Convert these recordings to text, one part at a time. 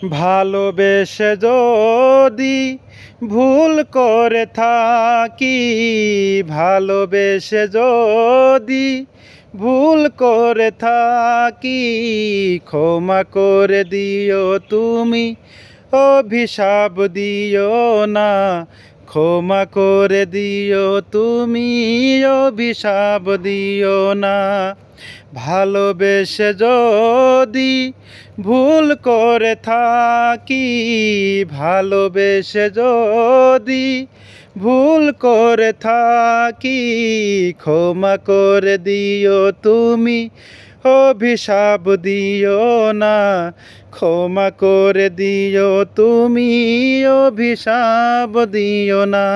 ভালোবেসে যদি ভুল করে থাকি, ভালোবেসে যদি ভুল করে থাকি, ক্ষমা করে দিও তুমি, অভিশাপ দিও না। ক্ষমা করে দিও তুমি, অভিশাপ দিও না। ভালোবেসে যদি ভুল করে থাকি, ভালোবেসে যদি ভুল করে থাকি, ক্ষমা করে দিও তুমি, অভিশাপ দিও না। ক্ষমা করে দিও তুমি, অভিশাপ দিও না।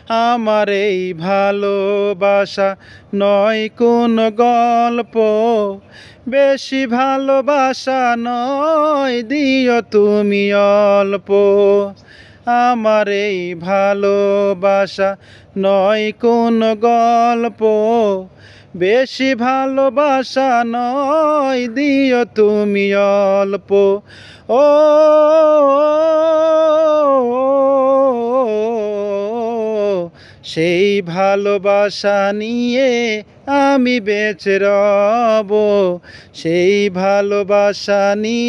আমার এই ভালোবাসা নয় কোনো গল্প, বেশি ভালোবাসা নয়, দিও তুমি অল্প। আমার এই ভালোবাসা নয় কোনো গল্প, বেশি ভালোবাসা নয়, দিও তুমি অল্প। ও সেই ভালোবাসা নিয়ে আমি বেঁচে রব, সেই ভালোবাসা নিয়ে